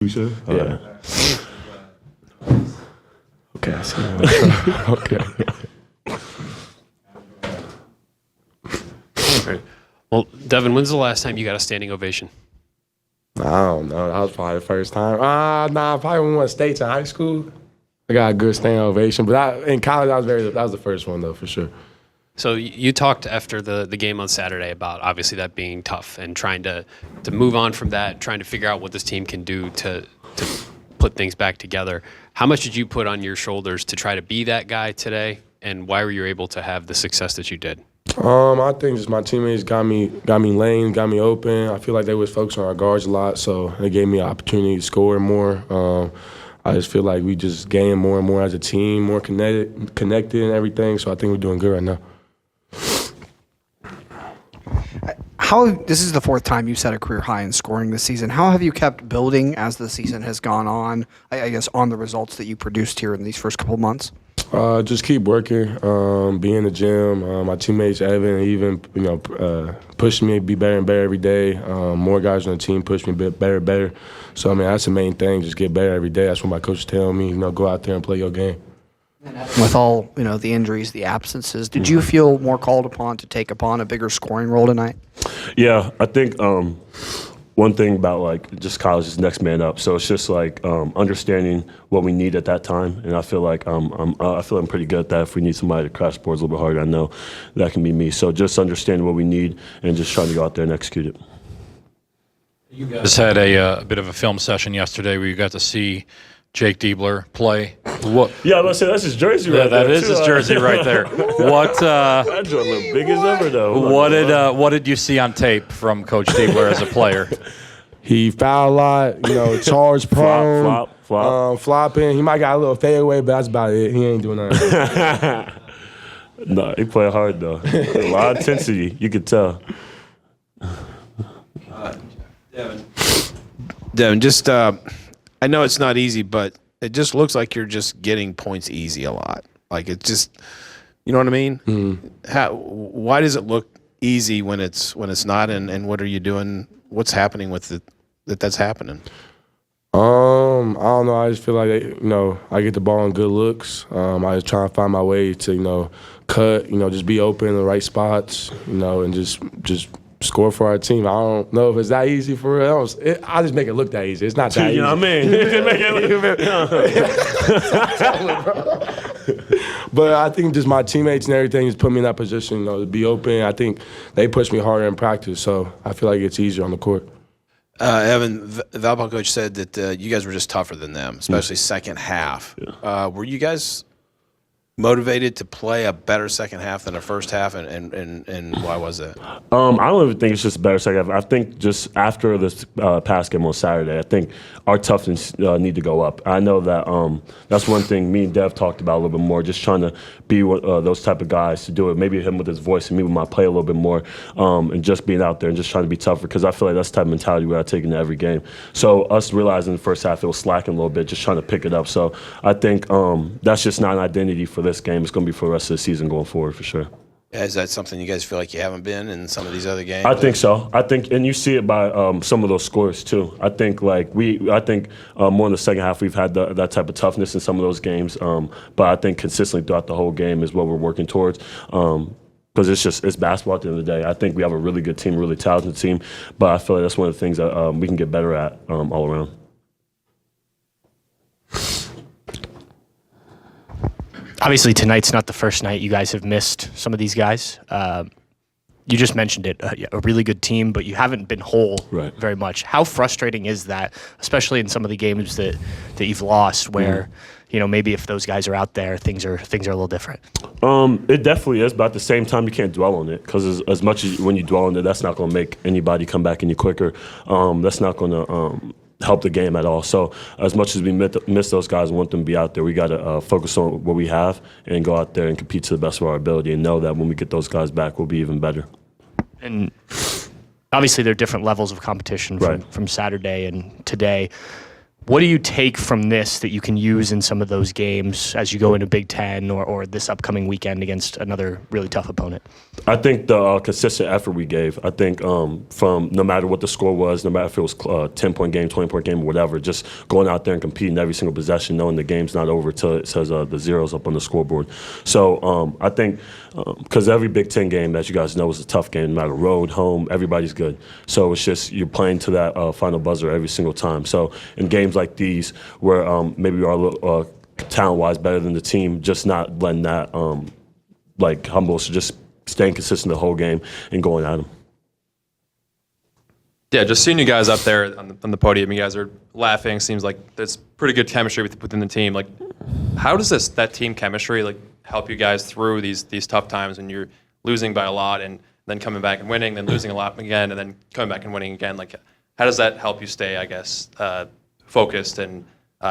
You sure? Yeah. Okay, I see. Okay. Great. Well, Devin, when's the last time you got a standing ovation? I don't know. That was probably the first time. Probably when we went states in high school. I got a good standing ovation, but in college, that was the first one though, for sure. So you talked after the game on Saturday about obviously that being tough and trying to move on from that, trying to figure out what this team can do to put things back together. How much did you put on your shoulders to try to be that guy today, and why were you able to have the success that you did? I think just my teammates got me lane, got me open. I feel like they was focused on our guards a lot, so they gave me an opportunity to score more. I just feel like we just gained more and more as a team, more connected and everything. So I think we're doing good right now. This is the fourth time you set a career high in scoring this season. How have you kept building as the season has gone on, I guess, on the results that you produced here in these first couple of months? Just keep working, be in the gym. My teammates, Evan, even pushing me to be better and better every day. More guys on the team push me better and better. So, that's the main thing, just get better every day. That's what my coach is telling me, go out there and play your game. With all, the injuries, the absences, did you feel more called upon to take upon a bigger scoring role tonight? Yeah, I think one thing about just college is next man up. So it's just understanding what we need at that time, and I feel like I'm pretty good at that. If we need somebody to crash boards a little bit harder, I know that can be me. So just understanding what we need and just trying to go out there and execute it. You guys had a bit of a film session yesterday where you got to see Jake Diebler play. What? Yeah, I was say that's his jersey right there. That is his jersey right there. What? That joint look big as ever though. What did you see on tape from Coach Diebler as a player? He fouled a lot, charge prone, flopping. He might got a little fadeaway, but that's about it. He ain't doing nothing. No, he played hard though. A lot of intensity, you could tell. Devin, just I know it's not easy, but it just looks like you're just getting points easy a lot. Like it's just, you know what I mean? Mm-hmm. Why does it look easy when it's not? And what are you doing? What's happening with it that's happening? I don't know. I just feel like I get the ball in good looks. I just try to find my way to cut. Just be open in the right spots. And just score for our team. I don't know if it's that easy for real. I just make it look that easy. It's not that easy. You know what I mean? But I think just my teammates and everything just put me in that position, to be open. I think they push me harder in practice, so I feel like it's easier on the court. Evan, Valparaiso coach said that you guys were just tougher than them, especially second half. Yeah. Were you guys motivated to play a better second half than a first half, and why was that? I don't even think it's just a better second half. I think just after this past game on Saturday, I think our toughness need to go up. I know that that's one thing me and Dev talked about a little bit more, just trying to be those type of guys to do it. Maybe him with his voice and me with my play a little bit more, and just being out there and just trying to be tougher, because I feel like that's the type of mentality we got to take into every game. So us realizing in the first half it was slacking a little bit, just trying to pick it up. So I think that's just not an identity for this game. It's going to be for the rest of the season going forward for sure. Is that something you guys feel like you haven't been in some of these other games? I think so. And you see it by some of those scores too. I think more in the second half we've had that type of toughness in some of those games. But I think consistently throughout the whole game is what we're working towards. Because it's basketball at the end of the day. I think we have a really good team, really talented team. But I feel like that's one of the things that we can get better at all around. Obviously, tonight's not the first night you guys have missed some of these guys. You just mentioned it, a really good team, but you haven't been whole very much. How frustrating is that, especially in some of the games that you've lost where, maybe if those guys are out there, things are a little different? It definitely is, but at the same time, you can't dwell on it, because as much as when you dwell on it, that's not going to make anybody come back any quicker. That's not going to help the game at all. So as much as we miss those guys and want them to be out there, we got to focus on what we have and go out there and compete to the best of our ability, and know that when we get those guys back, we'll be even better. And obviously there are different levels of competition from Saturday and today. What do you take from this that you can use in some of those games as you go into Big Ten or this upcoming weekend against another really tough opponent? I think the consistent effort we gave. I think from no matter what the score was, no matter if it was a 10-point game, 20-point game, whatever, just going out there and competing every single possession, knowing the game's not over till it says the zeros up on the scoreboard. So I think because every Big Ten game, as you guys know, is a tough game, no matter road, home, everybody's good. So it's just you're playing to that final buzzer every single time. So in games like these where maybe we are a little talent-wise better than the team, just not letting that humble, so just staying consistent the whole game and going at them. Yeah, just seeing you guys up there on the podium, you guys are laughing. Seems like there's pretty good chemistry within the team. Like, how does that team chemistry help you guys through these tough times when you're losing by a lot and then coming back and winning, then losing a lot again, and then coming back and winning again? Like, how does that help you stay, I guess, focused and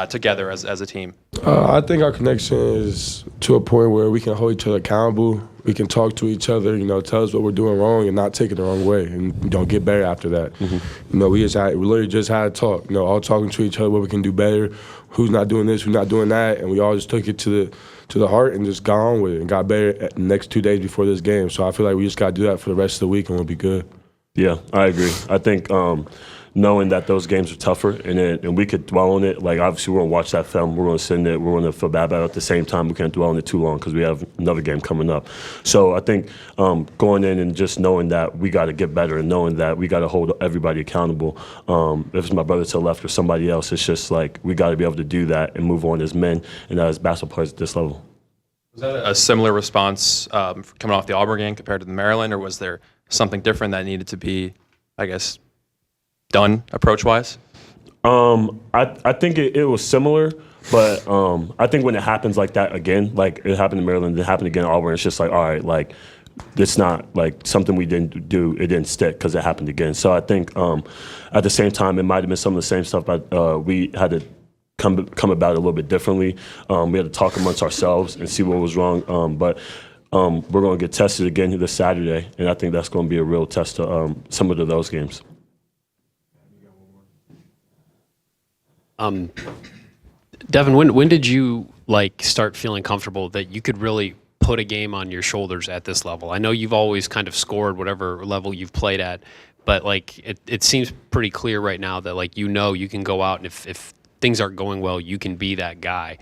together as a team? I think our connection is to a point where we can hold each other accountable. We can talk to each other, tell us what we're doing wrong and not take it the wrong way, and get better after that. Mm-hmm. We literally just had a talk, all talking to each other what we can do better, who's not doing this, who's not doing that, and we all just took it to the heart and just got on with it and got better at the next 2 days before this game. So I feel like we just got to do that for the rest of the week and we'll be good. Yeah, I agree. I think knowing that those games are tougher and we could dwell on it, like obviously we're going to watch that film, we're going to sit in it, we're going to feel bad about it. At the same time, we can't dwell on it too long because we have another game coming up. So I think going in and just knowing that we got to get better and knowing that we got to hold everybody accountable. If it's my brother to the left or somebody else, it's just like we got to be able to do that and move on as men and as basketball players at this level. Was that a similar response coming off the Auburn game compared to the Maryland, or was there something different that needed to be, I guess, done approach-wise? I think it was similar, but I think when it happens like that again, like it happened in Maryland, it happened again in Auburn, it's just like, all right, like it's not like something we didn't do, it didn't stick because it happened again. So I think at the same time, it might have been some of the same stuff, but we had to come about it a little bit differently. We had to talk amongst ourselves and see what was wrong, but we're going to get tested again this Saturday, and I think that's going to be a real test to some of those games. Devin, when did you start feeling comfortable that you could really put a game on your shoulders at this level? I know you've always kind of scored whatever level you've played at, but it seems pretty clear right now that you can go out and if things aren't going well, you can be that guy.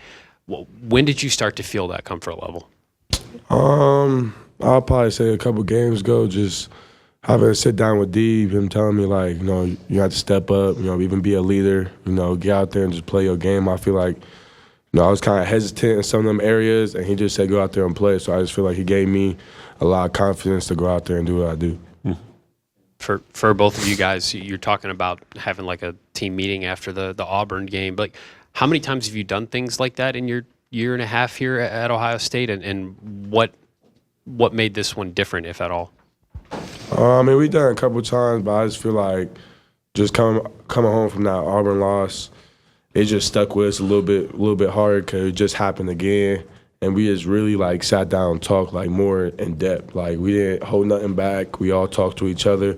Well, when did you start to feel that comfort level? I'll probably say a couple games ago, just having to sit down with Dave, him telling me, you have to step up, even be a leader, get out there and just play your game. I feel like, I was kind of hesitant in some of them areas, and he just said go out there and play. So I just feel like he gave me a lot of confidence to go out there and do what I do. For both of you guys, you're talking about having a team meeting after the Auburn game. But how many times have you done things like that in your year and a half here at Ohio State, and what made this one different, if at all? We've done it a couple times, but I just feel like just coming home from that Auburn loss, it just stuck with us a little bit hard because it just happened again, and we just really sat down and talked more in depth. We didn't hold nothing back. We all talked to each other,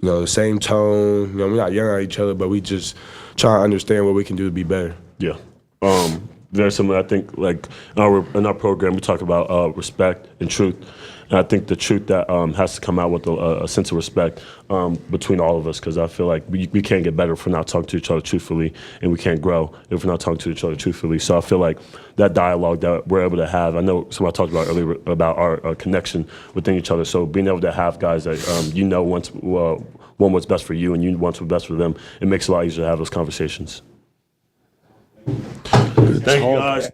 the same tone. We're not yelling at each other, but we just try to understand what we can do to be better. Yeah. There's something I think in our program we talk about respect and truth. And I think the truth that has to come out with a sense of respect between all of us, because I feel like we can't get better if we're not talking to each other truthfully, and we can't grow if we're not talking to each other truthfully. So I feel like that dialogue that we're able to have, I know somebody talked about earlier about our connection within each other. So being able to have guys that want what's best for you and you want what's best for them, it makes it a lot easier to have those conversations. Thank you, guys.